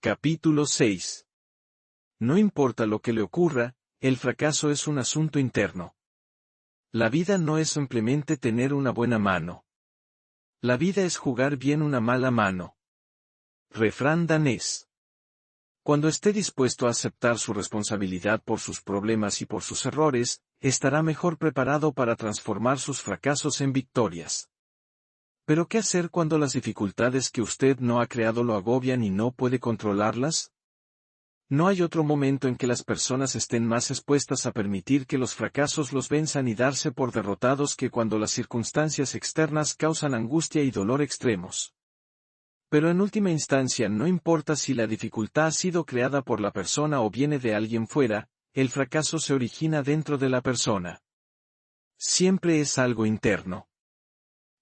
Capítulo 6. No importa lo que le ocurra, el fracaso es un asunto interno. La vida no es simplemente tener una buena mano. La vida es jugar bien una mala mano. Refrán danés. Cuando esté dispuesto a aceptar su responsabilidad por sus problemas y por sus errores, estará mejor preparado para transformar sus fracasos en victorias. ¿Pero qué hacer cuando las dificultades que usted no ha creado lo agobian y no puede controlarlas? No hay otro momento en que las personas estén más expuestas a permitir que los fracasos los venzan y darse por derrotados que cuando las circunstancias externas causan angustia y dolor extremos. Pero en última instancia no importa si la dificultad ha sido creada por la persona o viene de alguien fuera, el fracaso se origina dentro de la persona. Siempre es algo interno.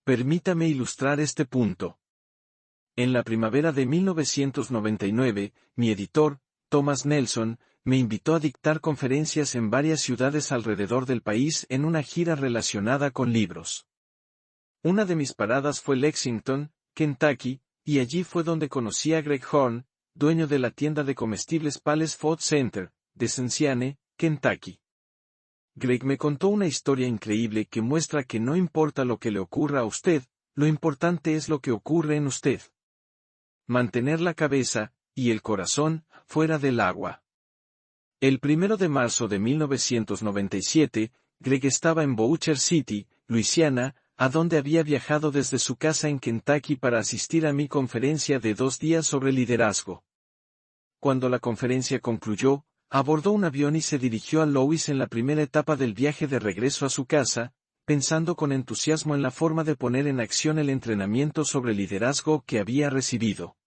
Permítame ilustrar este punto. En la primavera de 1999, mi editor, Thomas Nelson, me invitó a dictar conferencias en varias ciudades alrededor del país en una gira relacionada con libros. Una de mis paradas fue Lexington, Kentucky, y allí fue donde conocí a Greg Horn, dueño de la tienda de comestibles Palace Food Center, de Cincinnati, Kentucky. Greg me contó una historia increíble que muestra que no importa lo que le ocurra a usted, lo importante es lo que ocurre en usted. Mantener la cabeza, y el corazón, fuera del agua. El 1 de marzo de 1997, Greg estaba en Boucher City, Luisiana, a donde había viajado desde su casa en Kentucky para asistir a mi conferencia de 2 días sobre liderazgo. Cuando la conferencia concluyó, abordó un avión y se dirigió a Louis en la primera etapa del viaje de regreso a su casa, pensando con entusiasmo en la forma de poner en acción el entrenamiento sobre liderazgo que había recibido.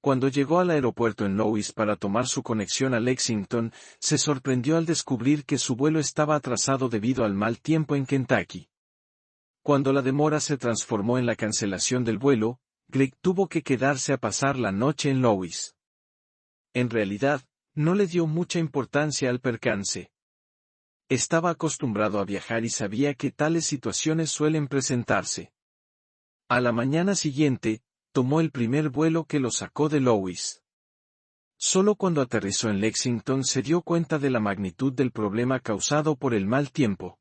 Cuando llegó al aeropuerto en Louis para tomar su conexión a Lexington, se sorprendió al descubrir que su vuelo estaba atrasado debido al mal tiempo en Kentucky. Cuando la demora se transformó en la cancelación del vuelo, Greg tuvo que quedarse a pasar la noche en Louis. En realidad, no le dio mucha importancia al percance. Estaba acostumbrado a viajar y sabía que tales situaciones suelen presentarse. A la mañana siguiente, tomó el primer vuelo que lo sacó de Louis. Solo cuando aterrizó en Lexington se dio cuenta de la magnitud del problema causado por el mal tiempo.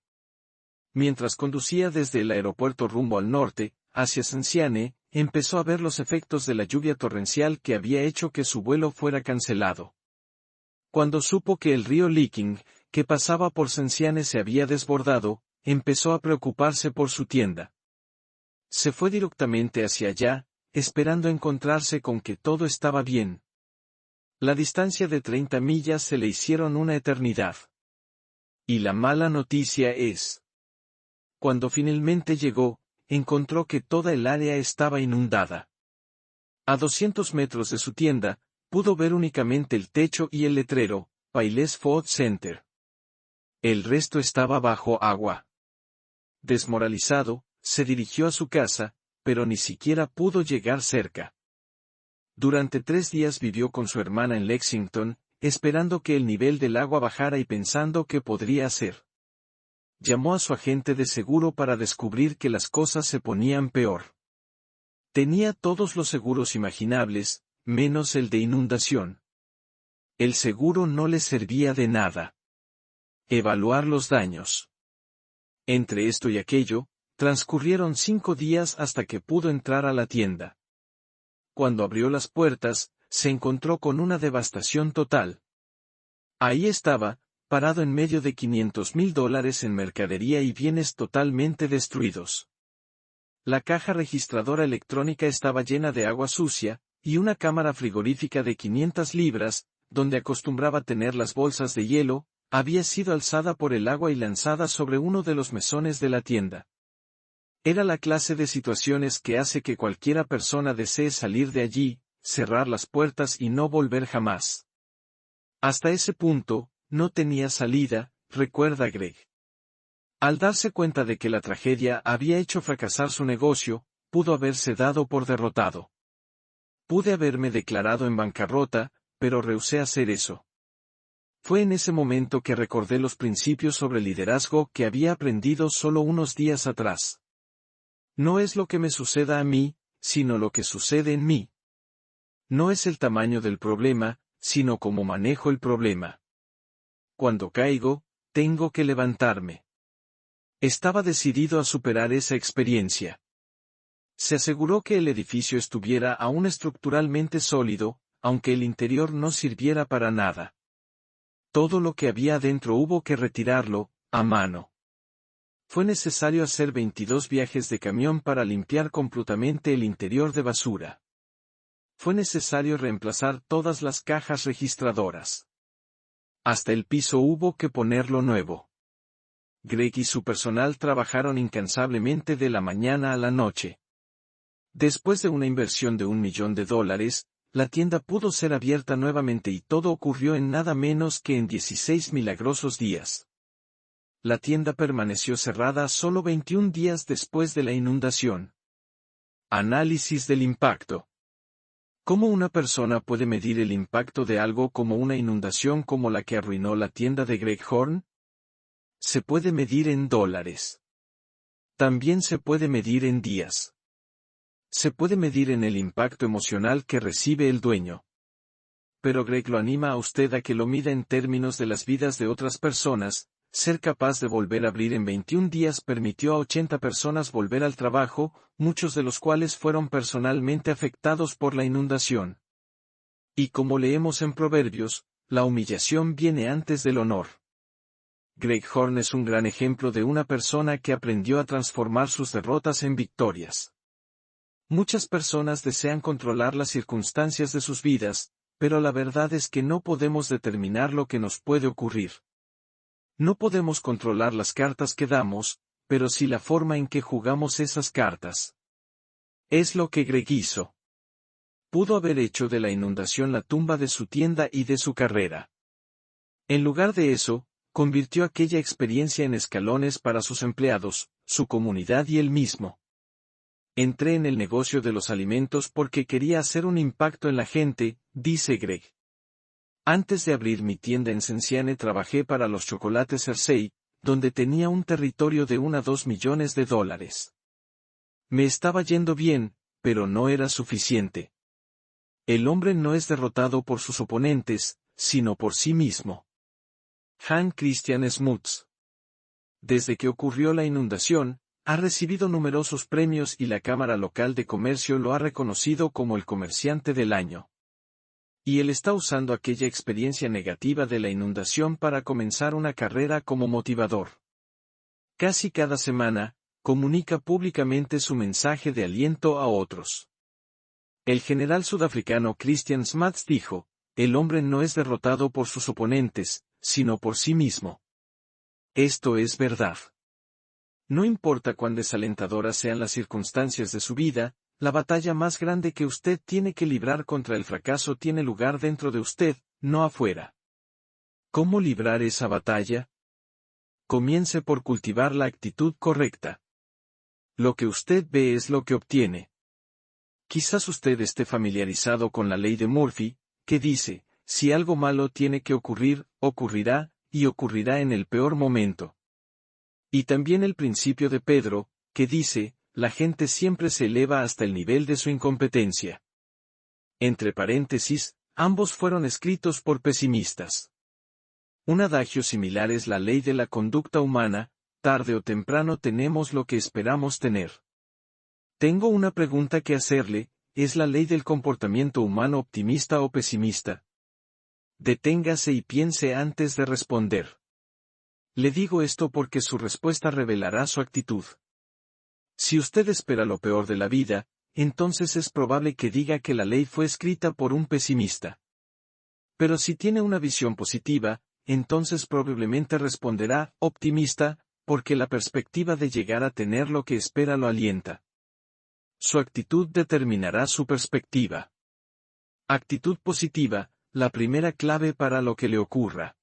Mientras conducía desde el aeropuerto rumbo al norte, hacia Cincinnati, empezó a ver los efectos de la lluvia torrencial que había hecho que su vuelo fuera cancelado. Cuando supo que el río Licking, que pasaba por Cincinnati se había desbordado, empezó a preocuparse por su tienda. Se fue directamente hacia allá, esperando encontrarse con que todo estaba bien. La distancia de 30 millas se le hicieron una eternidad. Y la mala noticia es: cuando finalmente llegó, encontró que toda el área estaba inundada. A 200 metros de su tienda, pudo ver únicamente el techo y el letrero, Palace Food Center. El resto estaba bajo agua. Desmoralizado, se dirigió a su casa, pero ni siquiera pudo llegar cerca. Durante 3 días vivió con su hermana en Lexington, esperando que el nivel del agua bajara y pensando qué podría hacer. Llamó a su agente de seguro para descubrir que las cosas se ponían peor. Tenía todos los seguros imaginables, menos el de inundación. El seguro no le servía de nada. Evaluar los daños. Entre esto y aquello, transcurrieron 5 días hasta que pudo entrar a la tienda. Cuando abrió las puertas, se encontró con una devastación total. Ahí estaba, parado en medio de $500,000 en mercadería y bienes totalmente destruidos. La caja registradora electrónica estaba llena de agua sucia, y una cámara frigorífica de 500 libras, donde acostumbraba tener las bolsas de hielo, había sido alzada por el agua y lanzada sobre uno de los mesones de la tienda. Era la clase de situaciones que hace que cualquiera persona desee salir de allí, cerrar las puertas y no volver jamás. Hasta ese punto, no tenía salida, recuerda Greg. Al darse cuenta de que la tragedia había hecho fracasar su negocio, pudo haberse dado por derrotado. Pude haberme declarado en bancarrota, pero rehusé hacer eso. Fue en ese momento que recordé los principios sobre liderazgo que había aprendido solo unos días atrás. No es lo que me suceda a mí, sino lo que sucede en mí. No es el tamaño del problema, sino cómo manejo el problema. Cuando caigo, tengo que levantarme. Estaba decidido a superar esa experiencia. Se aseguró que el edificio estuviera aún estructuralmente sólido, aunque el interior no sirviera para nada. Todo lo que había adentro hubo que retirarlo, a mano. Fue necesario hacer 22 viajes de camión para limpiar completamente el interior de basura. Fue necesario reemplazar todas las cajas registradoras. Hasta el piso hubo que ponerlo nuevo. Greg y su personal trabajaron incansablemente de la mañana a la noche. Después de una inversión de $1 millón, la tienda pudo ser abierta nuevamente y todo ocurrió en nada menos que en 16 milagrosos días. La tienda permaneció cerrada solo 21 días después de la inundación. Análisis del impacto. ¿Cómo una persona puede medir el impacto de algo como una inundación como la que arruinó la tienda de Greg Horn? Se puede medir en dólares. También se puede medir en días. Se puede medir en el impacto emocional que recibe el dueño. Pero Greg lo anima a usted a que lo mida en términos de las vidas de otras personas. Ser capaz de volver a abrir en 21 días permitió a 80 personas volver al trabajo, muchos de los cuales fueron personalmente afectados por la inundación. Y como leemos en Proverbios, la humillación viene antes del honor. Greg Horn es un gran ejemplo de una persona que aprendió a transformar sus derrotas en victorias. Muchas personas desean controlar las circunstancias de sus vidas, pero la verdad es que no podemos determinar lo que nos puede ocurrir. No podemos controlar las cartas que damos, pero sí la forma en que jugamos esas cartas. Es lo que Greg hizo. Pudo haber hecho de la inundación la tumba de su tienda y de su carrera. En lugar de eso, convirtió aquella experiencia en escalones para sus empleados, su comunidad y él mismo. Entré en el negocio de los alimentos porque quería hacer un impacto en la gente, dice Greg. Antes de abrir mi tienda en Cenciane trabajé para los chocolates Hershey, donde tenía un territorio de $1 a $2 millones. Me estaba yendo bien, pero no era suficiente. El hombre no es derrotado por sus oponentes, sino por sí mismo. Hans Christian Smuts. Desde que ocurrió la inundación, ha recibido numerosos premios y la Cámara Local de Comercio lo ha reconocido como el comerciante del año. Y él está usando aquella experiencia negativa de la inundación para comenzar una carrera como motivador. Casi cada semana, comunica públicamente su mensaje de aliento a otros. El general sudafricano Christian Smuts dijo, el hombre no es derrotado por sus oponentes, sino por sí mismo. Esto es verdad. No importa cuán desalentadoras sean las circunstancias de su vida, la batalla más grande que usted tiene que librar contra el fracaso tiene lugar dentro de usted, no afuera. ¿Cómo librar esa batalla? Comience por cultivar la actitud correcta. Lo que usted ve es lo que obtiene. Quizás usted esté familiarizado con la ley de Murphy, que dice, si algo malo tiene que ocurrir, ocurrirá, y ocurrirá en el peor momento. Y también el principio de Pedro, que dice, la gente siempre se eleva hasta el nivel de su incompetencia. Entre paréntesis, ambos fueron escritos por pesimistas. Un adagio similar es la ley de la conducta humana, tarde o temprano tenemos lo que esperamos tener. Tengo una pregunta que hacerle, ¿es la ley del comportamiento humano optimista o pesimista? Deténgase y piense antes de responder. Le digo esto porque su respuesta revelará su actitud. Si usted espera lo peor de la vida, entonces es probable que diga que la ley fue escrita por un pesimista. Pero si tiene una visión positiva, entonces probablemente responderá, optimista, porque la perspectiva de llegar a tener lo que espera lo alienta. Su actitud determinará su perspectiva. Actitud positiva, la primera clave para lo que le ocurra.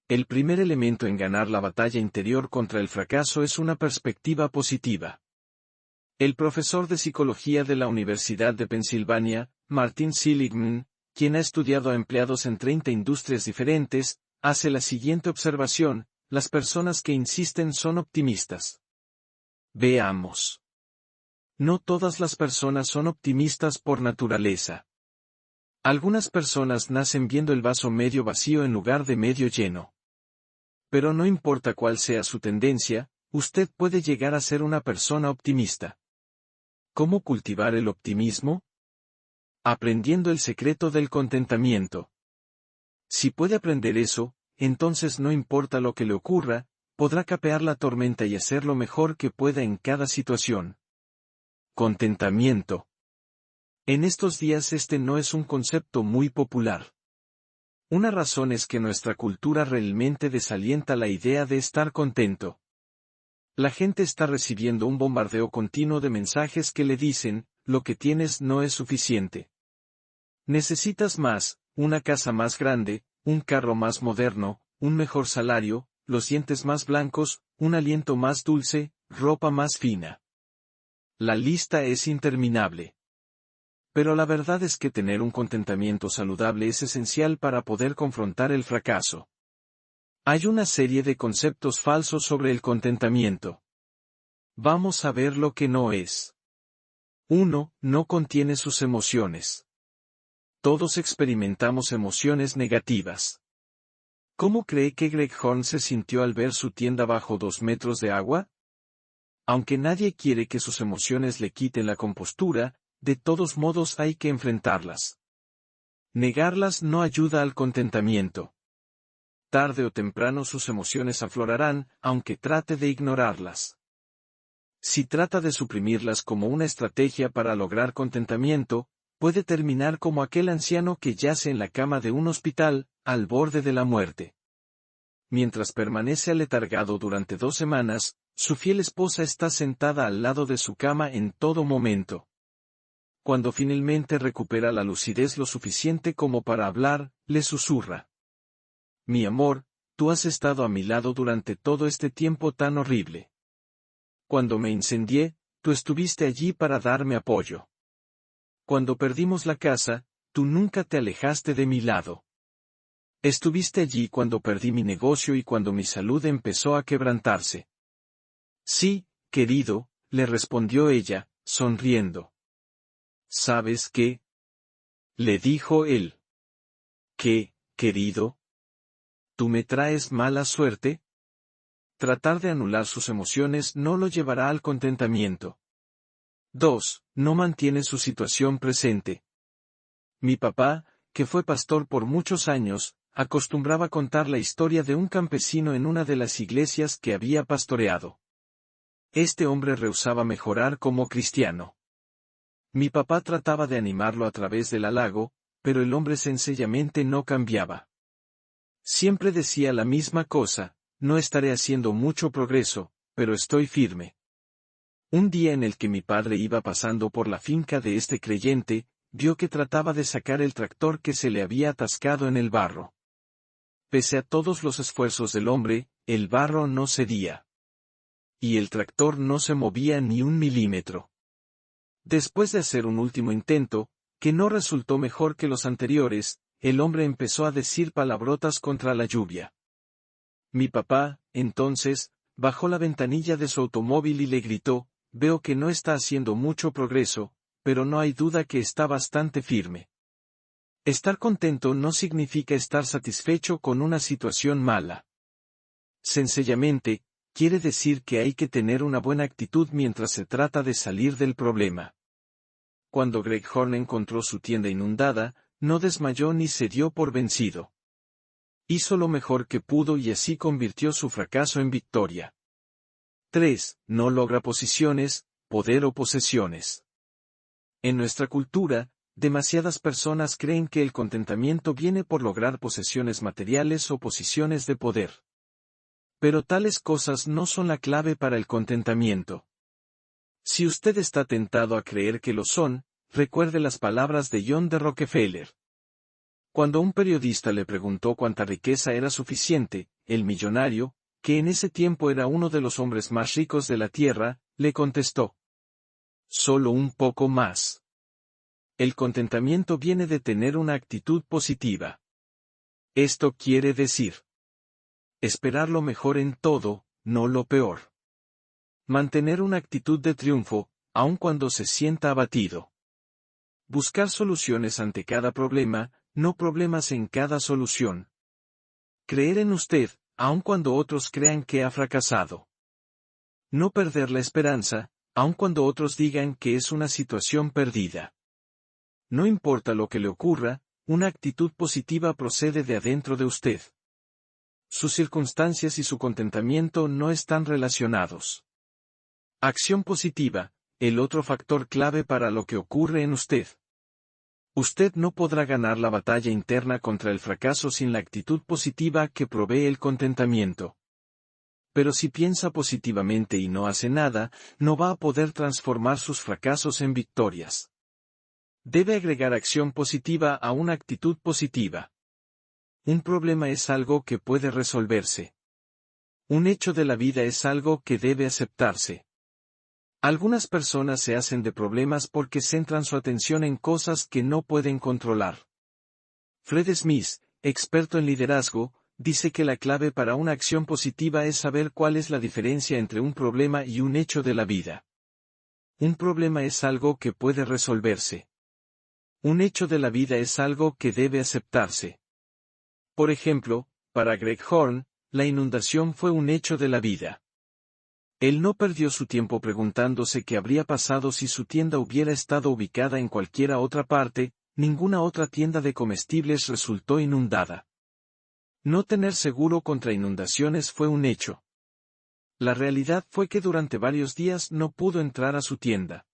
El primer elemento en ganar la batalla interior contra el fracaso es una perspectiva positiva. El profesor de psicología de la Universidad de Pensilvania, Martin Seligman, quien ha estudiado a empleados en 30 industrias diferentes, hace la siguiente observación: las personas que insisten son optimistas. Veamos. No todas las personas son optimistas por naturaleza. Algunas personas nacen viendo el vaso medio vacío en lugar de medio lleno. Pero no importa cuál sea su tendencia, usted puede llegar a ser una persona optimista. ¿Cómo cultivar el optimismo? Aprendiendo el secreto del contentamiento. Si puede aprender eso, entonces no importa lo que le ocurra, podrá capear la tormenta y hacer lo mejor que pueda en cada situación. Contentamiento. En estos días este no es un concepto muy popular. Una razón es que nuestra cultura realmente desalienta la idea de estar contento. La gente está recibiendo un bombardeo continuo de mensajes que le dicen, lo que tienes no es suficiente. Necesitas más, una casa más grande, un carro más moderno, un mejor salario, los dientes más blancos, un aliento más dulce, ropa más fina. La lista es interminable. Pero la verdad es que tener un contentamiento saludable es esencial para poder confrontar el fracaso. Hay una serie de conceptos falsos sobre el contentamiento. Vamos a ver lo que no es. 1. No contiene sus emociones. Todos experimentamos emociones negativas. ¿Cómo cree que Greg Horn se sintió al ver su tienda bajo 2 metros de agua? Aunque nadie quiere que sus emociones le quiten la compostura, de todos modos hay que enfrentarlas. Negarlas no ayuda al contentamiento. Tarde o temprano sus emociones aflorarán, aunque trate de ignorarlas. Si trata de suprimirlas como una estrategia para lograr contentamiento, puede terminar como aquel anciano que yace en la cama de un hospital, al borde de la muerte. Mientras permanece aletargado durante 2 semanas, su fiel esposa está sentada al lado de su cama en todo momento. Cuando finalmente recupera la lucidez lo suficiente como para hablar, le susurra. Mi amor, tú has estado a mi lado durante todo este tiempo tan horrible. Cuando me incendié, tú estuviste allí para darme apoyo. Cuando perdimos la casa, tú nunca te alejaste de mi lado. Estuviste allí cuando perdí mi negocio y cuando mi salud empezó a quebrantarse. Sí, querido, le respondió ella, sonriendo. ¿Sabes qué? Le dijo él. ¿Qué, querido? ¿Tú me traes mala suerte? Tratar de anular sus emociones no lo llevará al contentamiento. 2. No mantiene su situación presente. Mi papá, que fue pastor por muchos años, acostumbraba contar la historia de un campesino en una de las iglesias que había pastoreado. Este hombre rehusaba mejorar como cristiano. Mi papá trataba de animarlo a través del halago, pero el hombre sencillamente no cambiaba. Siempre decía la misma cosa, no estaré haciendo mucho progreso, pero estoy firme. Un día en el que mi padre iba pasando por la finca de este creyente, vio que trataba de sacar el tractor que se le había atascado en el barro. Pese a todos los esfuerzos del hombre, el barro no cedía. Y el tractor no se movía ni un milímetro. Después de hacer un último intento, que no resultó mejor que los anteriores, el hombre empezó a decir palabrotas contra la lluvia. Mi papá, entonces, bajó la ventanilla de su automóvil y le gritó, veo que no está haciendo mucho progreso, pero no hay duda que está bastante firme. Estar contento no significa estar satisfecho con una situación mala. Sencillamente, quiere decir que hay que tener una buena actitud mientras se trata de salir del problema. Cuando Greg Horn encontró su tienda inundada, no desmayó ni se dio por vencido. Hizo lo mejor que pudo y así convirtió su fracaso en victoria. 3. No logra posiciones, poder o posesiones. En nuestra cultura, demasiadas personas creen que el contentamiento viene por lograr posesiones materiales o posiciones de poder. Pero tales cosas no son la clave para el contentamiento. Si usted está tentado a creer que lo son, recuerde las palabras de John D. Rockefeller. Cuando un periodista le preguntó cuánta riqueza era suficiente, el millonario, que en ese tiempo era uno de los hombres más ricos de la tierra, le contestó: solo un poco más. El contentamiento viene de tener una actitud positiva. Esto quiere decir esperar lo mejor en todo, no lo peor. Mantener una actitud de triunfo, aun cuando se sienta abatido. Buscar soluciones ante cada problema, no problemas en cada solución. Creer en usted, aun cuando otros crean que ha fracasado. No perder la esperanza, aun cuando otros digan que es una situación perdida. No importa lo que le ocurra, una actitud positiva procede de adentro de usted. Sus circunstancias y su contentamiento no están relacionados. Acción positiva, el otro factor clave para lo que ocurre en usted. Usted no podrá ganar la batalla interna contra el fracaso sin la actitud positiva que provee el contentamiento. Pero si piensa positivamente y no hace nada, no va a poder transformar sus fracasos en victorias. Debe agregar acción positiva a una actitud positiva. Un problema es algo que puede resolverse. Un hecho de la vida es algo que debe aceptarse. Algunas personas se hacen de problemas porque centran su atención en cosas que no pueden controlar. Fred Smith, experto en liderazgo, dice que la clave para una acción positiva es saber cuál es la diferencia entre un problema y un hecho de la vida. Un problema es algo que puede resolverse. Un hecho de la vida es algo que debe aceptarse. Por ejemplo, para Greg Horn, la inundación fue un hecho de la vida. Él no perdió su tiempo preguntándose qué habría pasado si su tienda hubiera estado ubicada en cualquiera otra parte, ninguna otra tienda de comestibles resultó inundada. No tener seguro contra inundaciones fue un hecho. La realidad fue que durante varios días no pudo entrar a su tienda.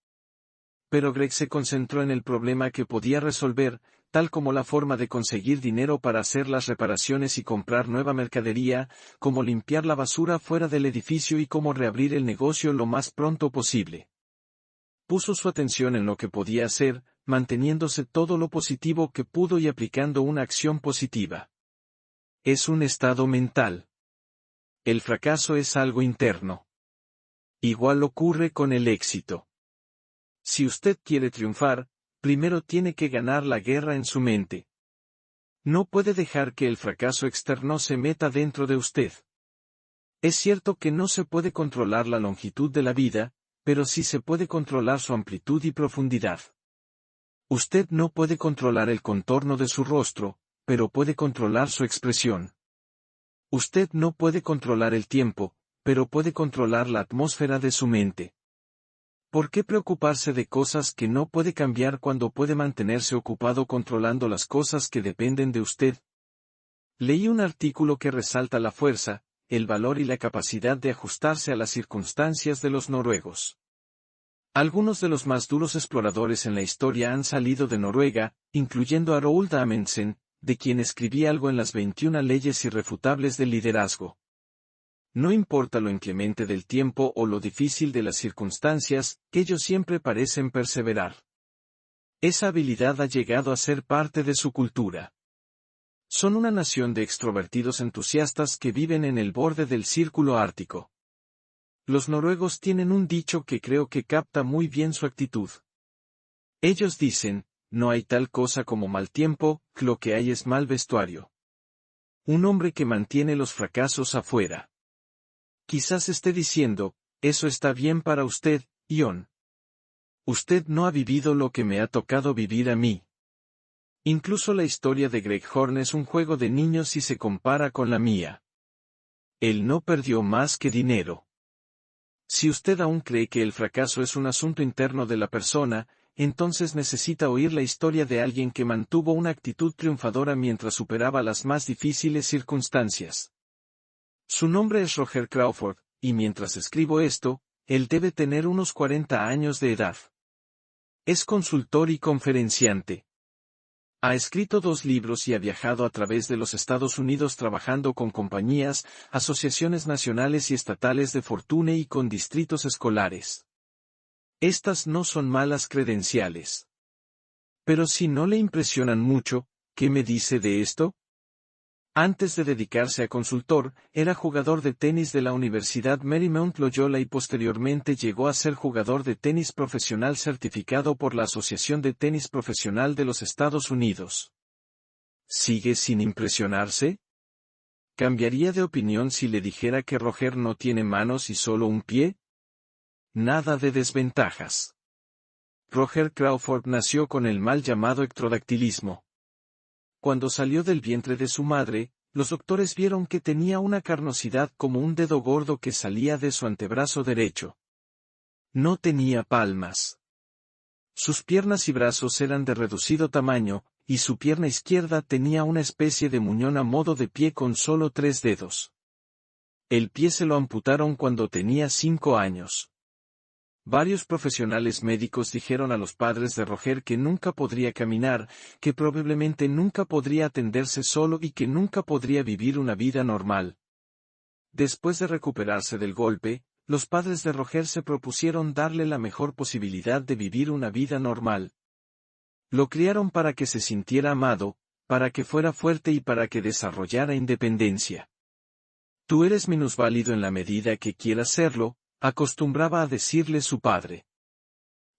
Pero Greg se concentró en el problema que podía resolver, tal como la forma de conseguir dinero para hacer las reparaciones y comprar nueva mercadería, como limpiar la basura fuera del edificio y cómo reabrir el negocio lo más pronto posible. Puso su atención en lo que podía hacer, manteniéndose todo lo positivo que pudo y aplicando una acción positiva. Es un estado mental. El fracaso es algo interno. Igual ocurre con el éxito. Si usted quiere triunfar, primero tiene que ganar la guerra en su mente. No puede dejar que el fracaso externo se meta dentro de usted. Es cierto que no se puede controlar la longitud de la vida, pero sí se puede controlar su amplitud y profundidad. Usted no puede controlar el contorno de su rostro, pero puede controlar su expresión. Usted no puede controlar el tiempo, pero puede controlar la atmósfera de su mente. ¿Por qué preocuparse de cosas que no puede cambiar cuando puede mantenerse ocupado controlando las cosas que dependen de usted? Leí un artículo que resalta la fuerza, el valor y la capacidad de ajustarse a las circunstancias de los noruegos. Algunos de los más duros exploradores en la historia han salido de Noruega, incluyendo a Roald Amundsen, de quien escribí algo en las 21 leyes irrefutables del liderazgo. No importa lo inclemente del tiempo o lo difícil de las circunstancias, ellos siempre parecen perseverar. Esa habilidad ha llegado a ser parte de su cultura. Son una nación de extrovertidos entusiastas que viven en el borde del círculo ártico. Los noruegos tienen un dicho que creo que capta muy bien su actitud. Ellos dicen, no hay tal cosa como mal tiempo, lo que hay es mal vestuario. Un hombre que mantiene los fracasos afuera. Quizás esté diciendo, eso está bien para usted, Ion. Usted no ha vivido lo que me ha tocado vivir a mí. Incluso la historia de Greg Horn es un juego de niños si se compara con la mía. Él no perdió más que dinero. Si usted aún cree que el fracaso es un asunto interno de la persona, entonces necesita oír la historia de alguien que mantuvo una actitud triunfadora mientras superaba las más difíciles circunstancias. Su nombre es Roger Crawford, y mientras escribo esto, él debe tener unos 40 años de edad. Es consultor y conferenciante. Ha escrito 2 libros y ha viajado a través de los Estados Unidos trabajando con compañías, asociaciones nacionales y estatales de fortuna y con distritos escolares. Estas no son malas credenciales. Pero si no le impresionan mucho, ¿qué me dice de esto? Antes de dedicarse a consultor, era jugador de tenis de la Universidad Marymount Loyola y posteriormente llegó a ser jugador de tenis profesional certificado por la Asociación de Tenis Profesional de los Estados Unidos. ¿Sigue sin impresionarse? ¿Cambiaría de opinión si le dijera que Roger no tiene manos y solo un pie? Nada de desventajas. Roger Crawford nació con el mal llamado ectrodactilismo. Cuando salió del vientre de su madre, los doctores vieron que tenía una carnosidad como un dedo gordo que salía de su antebrazo derecho. No tenía palmas. Sus piernas y brazos eran de reducido tamaño, y su pierna izquierda tenía una especie de muñón a modo de pie con solo 3 dedos. El pie se lo amputaron cuando tenía 5 años. Varios profesionales médicos dijeron a los padres de Roger que nunca podría caminar, que probablemente nunca podría atenderse solo y que nunca podría vivir una vida normal. Después de recuperarse del golpe, los padres de Roger se propusieron darle la mejor posibilidad de vivir una vida normal. Lo criaron para que se sintiera amado, para que fuera fuerte y para que desarrollara independencia. Tú eres minusválido en la medida que quieras serlo, acostumbraba a decirle su padre.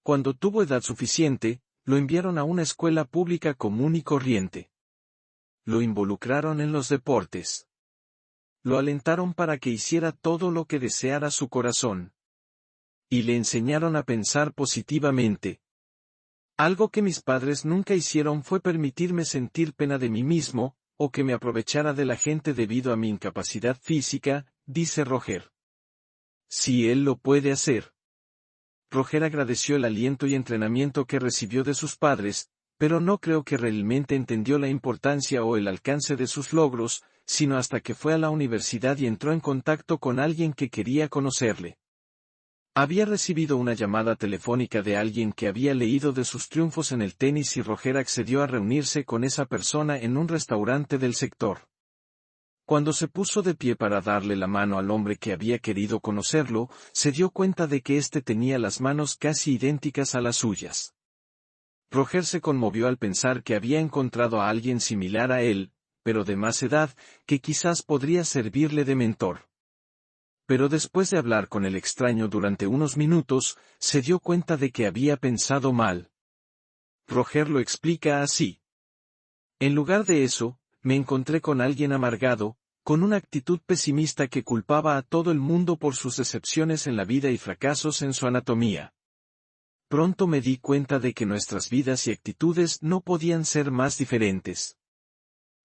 Cuando tuvo edad suficiente, lo enviaron a una escuela pública común y corriente. Lo involucraron en los deportes. Lo alentaron para que hiciera todo lo que deseara su corazón. Y le enseñaron a pensar positivamente. Algo que mis padres nunca hicieron fue permitirme sentir pena de mí mismo, o que me aprovechara de la gente debido a mi incapacidad física, dice Roger. Si él lo puede hacer. Roger agradeció el aliento y entrenamiento que recibió de sus padres, pero no creo que realmente entendió la importancia o el alcance de sus logros, sino hasta que fue a la universidad y entró en contacto con alguien que quería conocerle. Había recibido una llamada telefónica de alguien que había leído de sus triunfos en el tenis y Roger accedió a reunirse con esa persona en un restaurante del sector. Cuando se puso de pie para darle la mano al hombre que había querido conocerlo, se dio cuenta de que éste tenía las manos casi idénticas a las suyas. Roger se conmovió al pensar que había encontrado a alguien similar a él, pero de más edad, que quizás podría servirle de mentor. Pero después de hablar con el extraño durante unos minutos, se dio cuenta de que había pensado mal. Roger lo explica así. En lugar de eso, me encontré con alguien amargado, con una actitud pesimista que culpaba a todo el mundo por sus decepciones en la vida y fracasos en su anatomía. Pronto me di cuenta de que nuestras vidas y actitudes no podían ser más diferentes.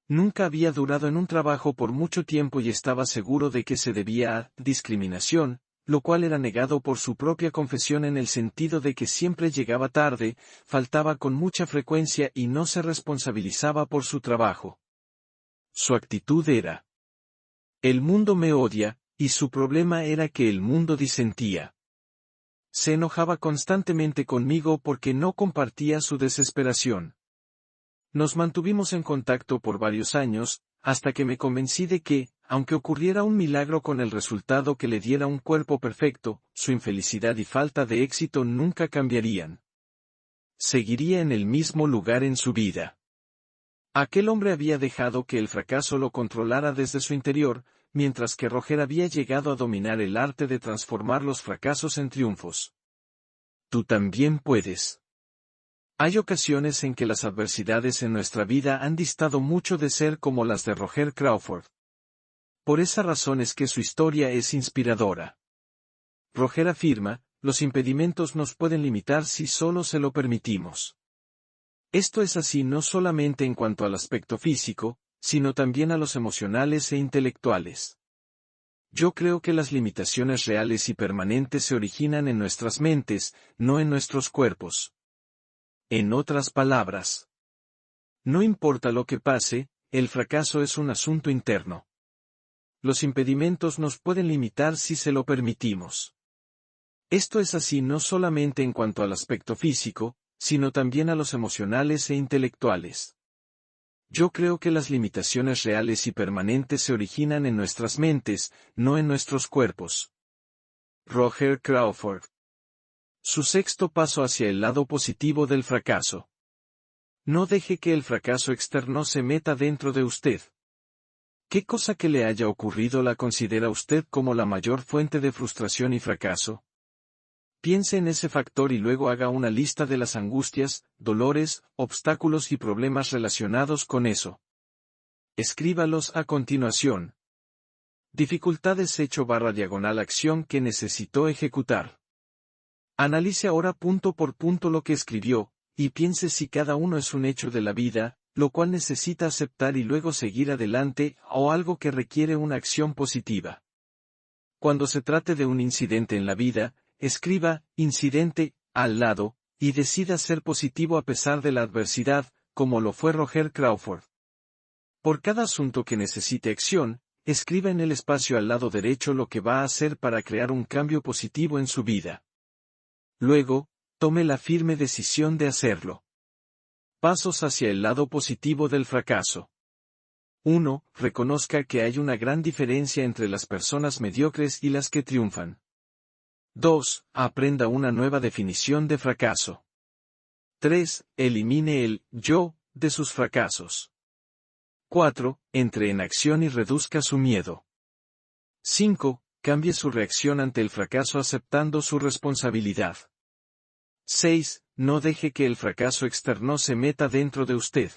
Nunca había durado en un trabajo por mucho tiempo y estaba seguro de que se debía a discriminación, lo cual era negado por su propia confesión en el sentido de que siempre llegaba tarde, faltaba con mucha frecuencia y no se responsabilizaba por su trabajo. Su actitud era: el mundo me odia, y su problema era que el mundo disentía. Se enojaba constantemente conmigo porque no compartía su desesperación. Nos mantuvimos en contacto por varios años, hasta que me convencí de que, aunque ocurriera un milagro con el resultado que le diera un cuerpo perfecto, su infelicidad y falta de éxito nunca cambiarían. Seguiría en el mismo lugar en su vida. Aquel hombre había dejado que el fracaso lo controlara desde su interior, mientras que Roger había llegado a dominar el arte de transformar los fracasos en triunfos. Tú también puedes. Hay ocasiones en que las adversidades en nuestra vida han distado mucho de ser como las de Roger Crawford. Por esa razón es que su historia es inspiradora. Roger afirma, los impedimentos nos pueden limitar si solo se lo permitimos. Esto es así no solamente en cuanto al aspecto físico, sino también a los emocionales e intelectuales. Yo creo que las limitaciones reales y permanentes se originan en nuestras mentes, no en nuestros cuerpos. En otras palabras, no importa lo que pase, el fracaso es un asunto interno. Los impedimentos nos pueden limitar si se lo permitimos. Esto es así no solamente en cuanto al aspecto físico, sino también a los emocionales e intelectuales. Yo creo que las limitaciones reales y permanentes se originan en nuestras mentes, no en nuestros cuerpos. Roger Crawford. Su sexto paso hacia el lado positivo del fracaso. No deje que el fracaso externo se meta dentro de usted. ¿Qué cosa que le haya ocurrido la considera usted como la mayor fuente de frustración y fracaso? Piense en ese factor y luego haga una lista de las angustias, dolores, obstáculos y problemas relacionados con eso. Escríbalos a continuación. Dificultades /acción que necesitó ejecutar. Analice ahora punto por punto lo que escribió, y piense si cada uno es un hecho de la vida, lo cual necesita aceptar y luego seguir adelante, o algo que requiere una acción positiva. Cuando se trate de un incidente en la vida, escriba incidente al lado, y decida ser positivo a pesar de la adversidad, como lo fue Roger Crawford. Por cada asunto que necesite acción, escriba en el espacio al lado derecho lo que va a hacer para crear un cambio positivo en su vida. Luego, tome la firme decisión de hacerlo. Pasos hacia el lado positivo del fracaso. 1. Reconozca que hay una gran diferencia entre las personas mediocres y las que triunfan. 2. Aprenda una nueva definición de fracaso. 3. Elimine el yo de sus fracasos. 4. Entre en acción y reduzca su miedo. 5. Cambie su reacción ante el fracaso aceptando su responsabilidad. 6. No deje que el fracaso externo se meta dentro de usted.